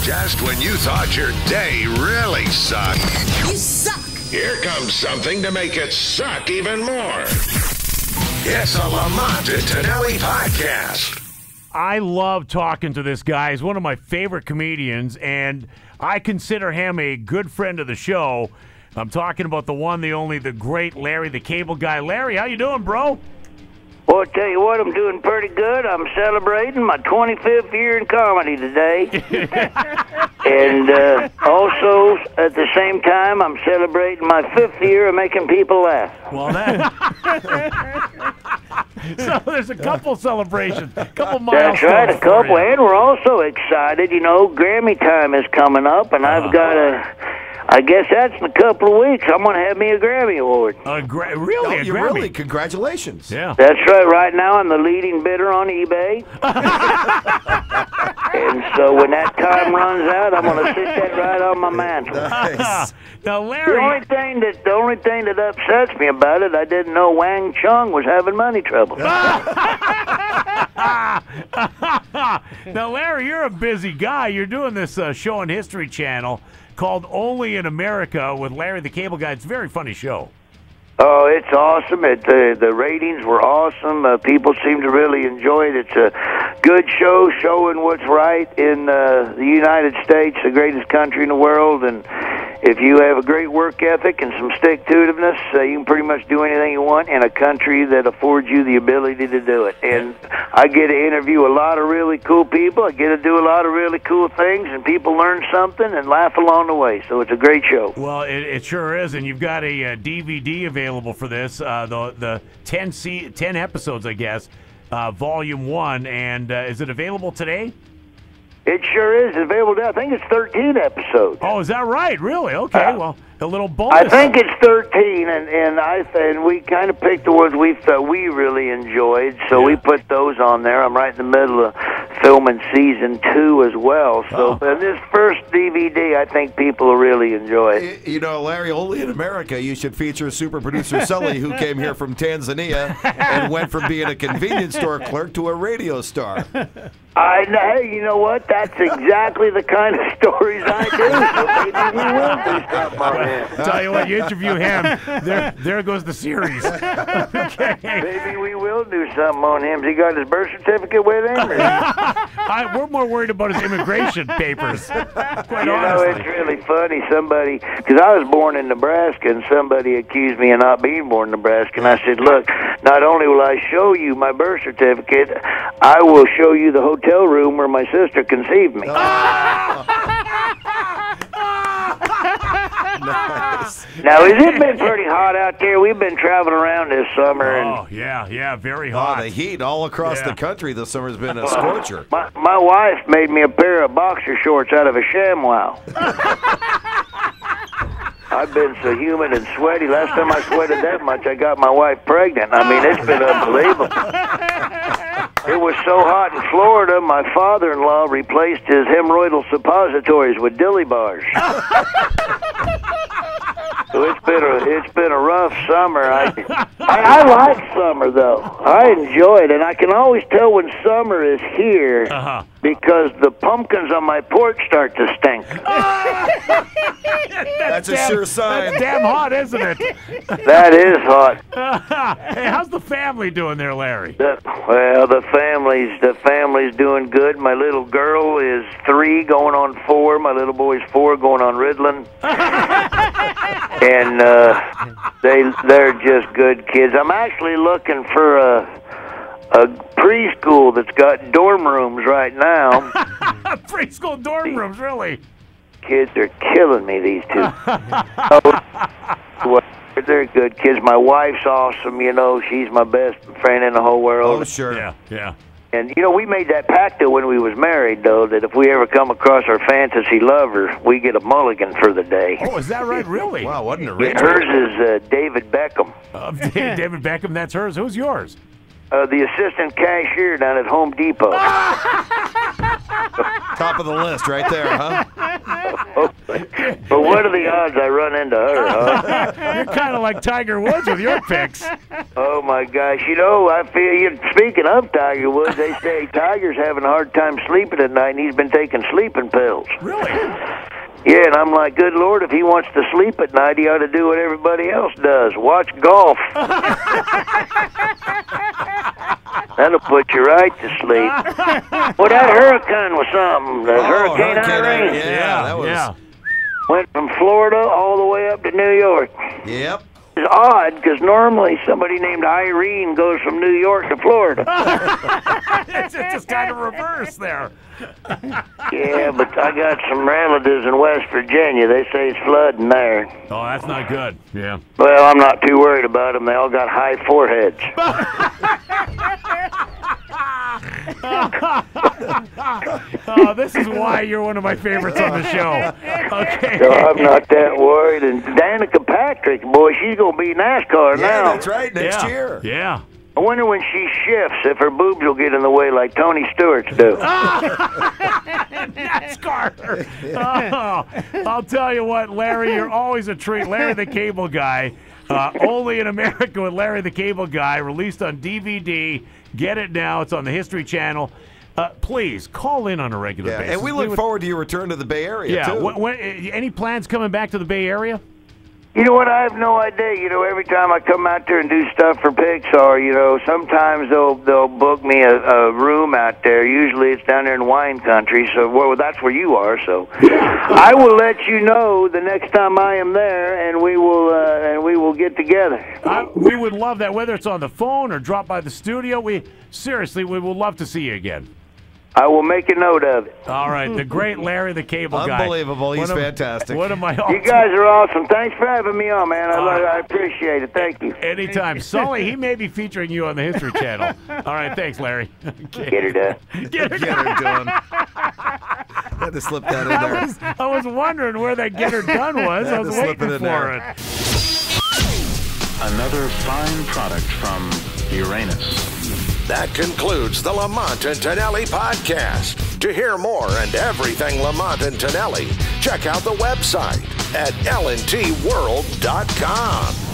Just when you thought your day really sucked. You suck! Here comes something to make it suck even more. It's a Lamont and Tonelli podcast. I love talking to this guy. He's one of my favorite comedians, and I consider him a good friend of the show. I'm talking about the one, the only, the great Larry the Cable Guy. Larry, how you doing, bro? Well, I'll tell you what, I'm doing pretty good. I'm celebrating my 25th year in comedy today. And also, at the same time, I'm celebrating my 5th year of making people laugh. Well, so there's a couple celebrations, a couple milestones. That's right, a couple. And we're also excited. You know, Grammy time is coming up, and I've got I guess that's in a couple of weeks. I'm going to have me a Grammy Award. Really? A Grammy? Really? Congratulations. Yeah. That's right. Right now, I'm the leading bidder on eBay. And so when that time runs out, I'm going to sit that right on my mantle. Nice. Now, Larry... The only thing that upsets me about it, I didn't know Wang Chung was having money trouble. Now, Larry, you're a busy guy. You're doing this show on History Channel called Only in America with Larry the Cable Guy. It's a very funny show. Oh, it's awesome. The ratings were awesome. People seem to really enjoy it. It's a good show showing what's right in the United States, the greatest country in the world. And if you have a great work ethic and some stick-to-itiveness, you can pretty much do anything you want in a country that affords you the ability to do it. And I get to interview a lot of really cool people. I get to do a lot of really cool things, and people learn something and laugh along the way. So it's a great show. Well, it sure is, and you've got a DVD available for this, the 10 episodes, I guess, Volume 1, and is it available today? It sure is available now. I think it's 13 episodes. Oh, is that right? Really? Okay, well, a little bonus. I think it's 13, and we kind of picked the ones we thought we really enjoyed, so we put those on there. I'm right in the middle of filming season 2 as well. So this first DVD, I think people will really enjoy. You know, Larry, only in America you should feature super producer Sully, who came here from Tanzania and went from being a convenience store clerk to a radio star. Hey, you know what? That's exactly the kind of stories I do. So maybe we will do stuff on him. Tell you what, you interview him, there goes the series. Okay. Maybe we will do something on him. Has he got his birth certificate with him? We're more worried about his immigration papers. Quite honestly. Know, it's really funny. Somebody, because I was born in Nebraska, and somebody accused me of not being born in Nebraska. And I said, look, not only will I show you my birth certificate, I will show you the hotel room where my sister conceived me. Nice. Now, has it been pretty hot out there? We've been traveling around this summer. Oh, yeah, very hot. The heat all across the country this summer's been a scorcher. My wife made me a pair of boxer shorts out of a ShamWow. I've been so humid and sweaty. Last time I sweated that much, I got my wife pregnant. I mean, it's been unbelievable. It was so hot in Florida, my father-in-law replaced his hemorrhoidal suppositories with dilly bars. So it's been a rough summer. I like summer though. I enjoy it, and I can always tell when summer is here because the pumpkins on my porch start to stink. That's a sure sign. That's damn hot, isn't it? That is hot. Hey, how's the family doing there, Larry? The family's doing good. My little girl is 3 going on 4. My little boy's 4 going on Ritalin. And they're just good kids. I'm actually looking for a preschool that's got dorm rooms right now. Preschool dorm rooms, really? Kids are killing me, these 2. They're good kids. My wife's awesome, you know. She's my best friend in the whole world. Oh, sure. Yeah. And, you know, we made that pact, though, when we was married, though, that if we ever come across our fantasy lover, we get a mulligan for the day. Oh, is that right? Really? Wow, what an Yeah, arrangement. hers is David Beckham. David Beckham, that's hers. Who's yours? The assistant cashier down at Home Depot. Top of the list right there, huh? But what are the odds I run into her, huh? You're kind of like Tiger Woods with your picks. Oh my gosh! I feel. Speaking of Tiger Woods, they say Tiger's having a hard time sleeping at night, and he's been taking sleeping pills. Really? Yeah, and I'm like, good Lord, if he wants to sleep at night, he ought to do what everybody else does: watch golf. That'll put you right to sleep. Well, that hurricane was something. The Hurricane Irene. Yeah, that was. Went from Florida all the way up to New York. Yep. It's odd because normally somebody named Irene goes from New York to Florida. It's just kind of reverse there. Yeah, but I got some relatives in West Virginia. They say it's flooding there. Oh, that's not good. Yeah. Well, I'm not too worried about them. They all got high foreheads. Oh, this is why you're one of my favorites on the show. Okay. So I'm not that worried. And Danica Patrick, boy, she's going to be NASCAR Yeah, now. that's right. Next year. Yeah. I wonder when she shifts if her boobs will get in the way like Tony Stewart's do. NASCAR. Oh, I'll tell you what, Larry, you're always a treat. Larry the Cable Guy. Only in America with Larry the Cable Guy, released on DVD. Get it now. It's on the History Channel. Please, call in on a regular basis. And we look forward to your return to the Bay Area, too. Any plans coming back to the Bay Area? You know what? I have no idea. Every time I come out there and do stuff for Pixar, sometimes they'll book me a room out there. Usually it's down there in wine country, so that's where you are. So I will let you know the next time I am there, and we will get together. We would love that, whether it's on the phone or drop by the studio. We would love to see you again. I will make a note of it. All right, the great Larry the Cable Guy. Unbelievable. He's fantastic. One of my You guys are awesome. Thanks for having me on, man. I appreciate it. Thank you. Anytime. Sully, he may be featuring you on the History Channel. All right, thanks, Larry. Okay. Get her done. Get her done. Had to slip that in there. I was wondering where that get her done was. I was waiting for it. Another fine product from Uranus. That concludes the Lamont and Tonelli podcast. To hear more and everything Lamont and Tonelli, check out the website at lntworld.com.